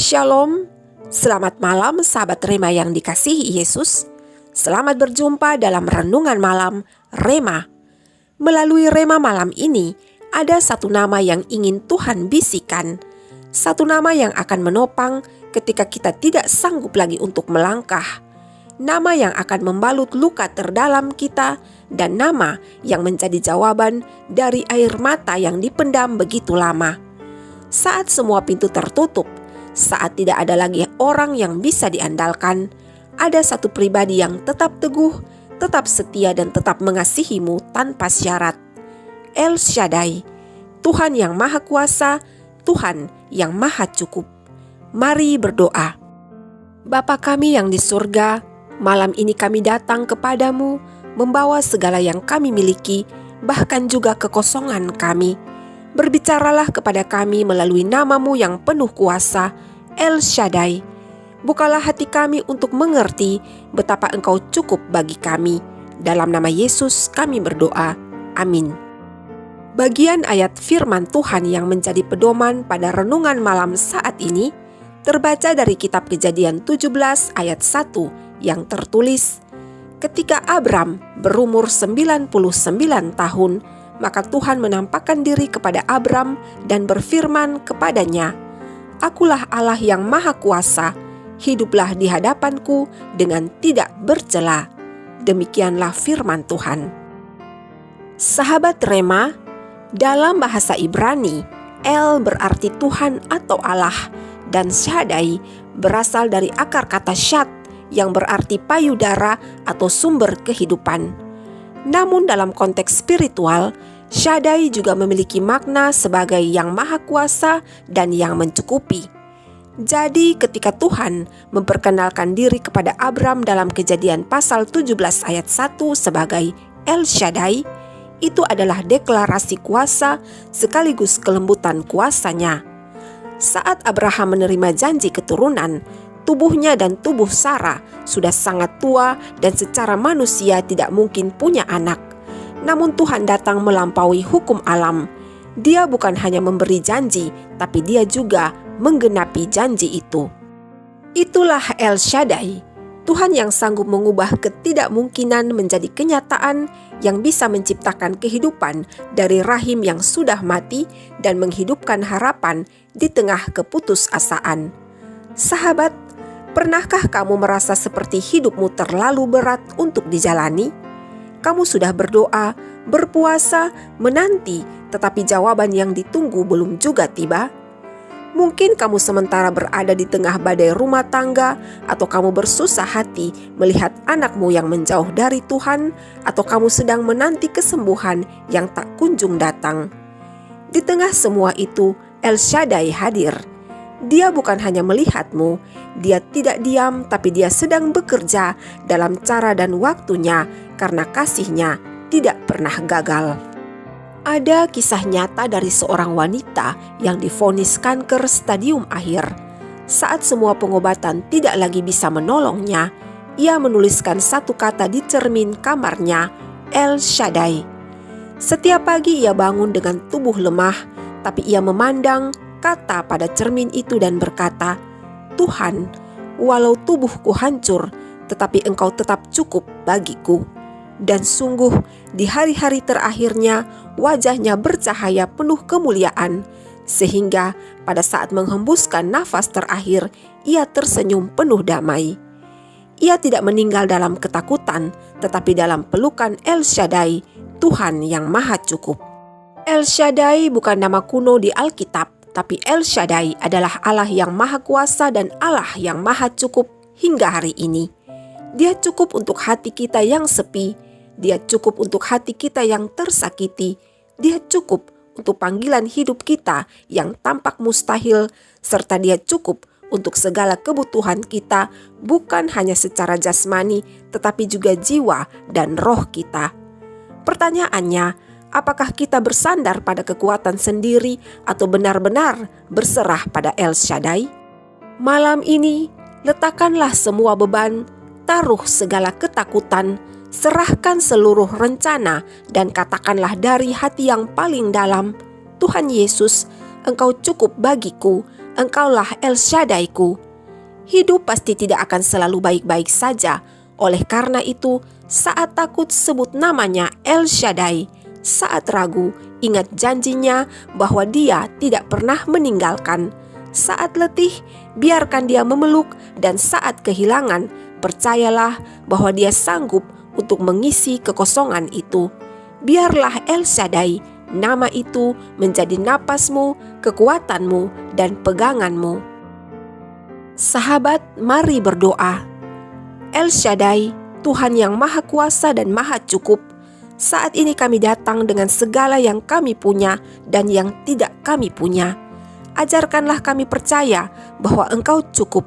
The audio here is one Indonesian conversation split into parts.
Shalom, selamat malam sahabat Rema yang dikasihi Yesus. Selamat berjumpa dalam Renungan Malam Rema. Melalui Rema malam ini, ada satu nama yang ingin Tuhan bisikan. Satu nama yang akan menopang ketika kita tidak sanggup lagi untuk melangkah. Nama yang akan membalut luka terdalam kita, dan nama yang menjadi jawaban dari air mata yang dipendam begitu lama. Saat semua pintu tertutup, saat tidak ada lagi orang yang bisa diandalkan, ada satu pribadi yang tetap teguh, tetap setia dan tetap mengasihimu tanpa syarat. El Shaddai, Tuhan yang Maha Kuasa, Tuhan yang Maha Cukup. Mari berdoa. Bapa kami yang di surga, malam ini kami datang kepadamu, membawa segala yang kami miliki, bahkan juga kekosongan kami. Berbicaralah kepada kami melalui namamu yang penuh kuasa, El Shaddai. Bukalah hati kami untuk mengerti betapa Engkau cukup bagi kami. Dalam nama Yesus kami berdoa. Amin. Bagian ayat firman Tuhan yang menjadi pedoman pada renungan malam saat ini terbaca dari kitab Kejadian 17 ayat 1 yang tertulis, ketika Abram berumur 99 tahun, maka Tuhan menampakkan diri kepada Abram dan berfirman kepadanya, Akulah Allah yang Maha Kuasa, hiduplah di hadapanku dengan tidak bercela. Demikianlah firman Tuhan. Sahabat Rema, dalam bahasa Ibrani, El berarti Tuhan atau Allah, dan Shaddai berasal dari akar kata Shad yang berarti payudara atau sumber kehidupan. Namun dalam konteks spiritual, Shaddai juga memiliki makna sebagai yang maha kuasa dan yang mencukupi. Jadi ketika Tuhan memperkenalkan diri kepada Abram dalam Kejadian pasal 17 ayat 1 sebagai El Shaddai, itu adalah deklarasi kuasa sekaligus kelembutan kuasanya. Saat Abraham menerima janji keturunan, tubuhnya dan tubuh Sarah sudah sangat tua dan secara manusia tidak mungkin punya anak. Namun Tuhan datang melampaui hukum alam. Dia bukan hanya memberi janji, tapi dia juga menggenapi janji itu. Itulah El Shaddai, Tuhan yang sanggup mengubah ketidakmungkinan menjadi kenyataan, yang bisa menciptakan kehidupan dari rahim yang sudah mati dan menghidupkan harapan di tengah keputusasaan. Sahabat, pernahkah kamu merasa seperti hidupmu terlalu berat untuk dijalani? Kamu sudah berdoa, berpuasa, menanti, tetapi jawaban yang ditunggu belum juga tiba. Mungkin kamu sementara berada di tengah badai rumah tangga, atau kamu bersusah hati melihat anakmu yang menjauh dari Tuhan, atau kamu sedang menanti kesembuhan yang tak kunjung datang. Di tengah semua itu, El Shaddai hadir. Dia bukan hanya melihatmu, dia tidak diam, tapi dia sedang bekerja dalam cara dan waktunya karena kasihnya tidak pernah gagal. Ada kisah nyata dari seorang wanita yang divonis kanker stadium akhir. Saat semua pengobatan tidak lagi bisa menolongnya, ia menuliskan satu kata di cermin kamarnya, El Shaddai. Setiap pagi ia bangun dengan tubuh lemah, tapi ia memandang kata pada cermin itu dan berkata, Tuhan, walau tubuhku hancur, tetapi Engkau tetap cukup bagiku. Dan sungguh di hari-hari terakhirnya wajahnya bercahaya penuh kemuliaan, sehingga pada saat menghembuskan nafas terakhir ia tersenyum penuh damai. Ia tidak meninggal dalam ketakutan, tetapi dalam pelukan El Shaddai, Tuhan yang Maha Cukup. El Shaddai bukan nama kuno di Alkitab, tapi El Shaddai adalah Allah yang Maha Kuasa dan Allah yang Maha Cukup hingga hari ini. Dia cukup untuk hati kita yang sepi, Dia cukup untuk hati kita yang tersakiti, Dia cukup untuk panggilan hidup kita yang tampak mustahil, serta Dia cukup untuk segala kebutuhan kita, bukan hanya secara jasmani, tetapi juga jiwa dan roh kita. Pertanyaannya, apakah kita bersandar pada kekuatan sendiri atau benar-benar berserah pada El Shaddai? Malam ini, letakkanlah semua beban, taruh segala ketakutan, serahkan seluruh rencana, dan katakanlah dari hati yang paling dalam, Tuhan Yesus, Engkau cukup bagiku, Engkaulah El Shaddai-ku. Hidup pasti tidak akan selalu baik-baik saja. Oleh karena itu, saat takut sebut namanya El Shaddai. Saat ragu, ingat janjinya bahwa Dia tidak pernah meninggalkan. Saat letih, biarkan Dia memeluk, dan saat kehilangan, percayalah bahwa Dia sanggup untuk mengisi kekosongan itu. Biarlah El Shaddai, nama itu menjadi napasmu, kekuatanmu, dan peganganmu. Sahabat, mari berdoa. El Shaddai, Tuhan yang Maha Kuasa dan Maha Cukup, saat ini kami datang dengan segala yang kami punya dan yang tidak kami punya. Ajarkanlah kami percaya bahwa Engkau cukup.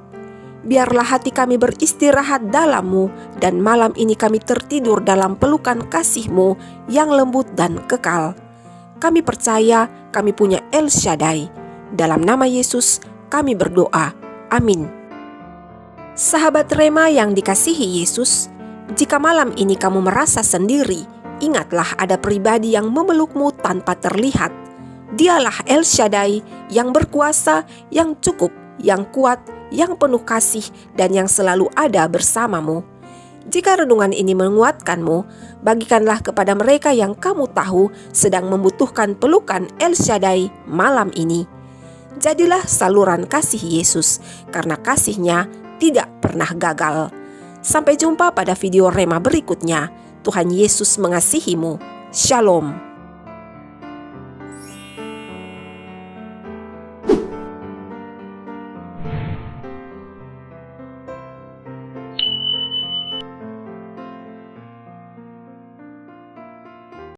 Biarlah hati kami beristirahat dalam-Mu, dan malam ini kami tertidur dalam pelukan kasih-Mu yang lembut dan kekal. Kami percaya kami punya El Shaddai. Dalam nama Yesus kami berdoa. Amin. Sahabat Rema yang dikasihi Yesus, jika malam ini kamu merasa sendiri, ingatlah ada pribadi yang memelukmu tanpa terlihat. Dialah El Shaddai yang berkuasa, yang cukup, yang kuat, yang penuh kasih, dan yang selalu ada bersamamu. Jika renungan ini menguatkanmu, bagikanlah kepada mereka yang kamu tahu sedang membutuhkan pelukan El Shaddai malam ini. Jadilah saluran kasih Yesus, karena kasih-Nya tidak pernah gagal. Sampai jumpa pada video Rema berikutnya. Tuhan Yesus mengasihimu. Shalom.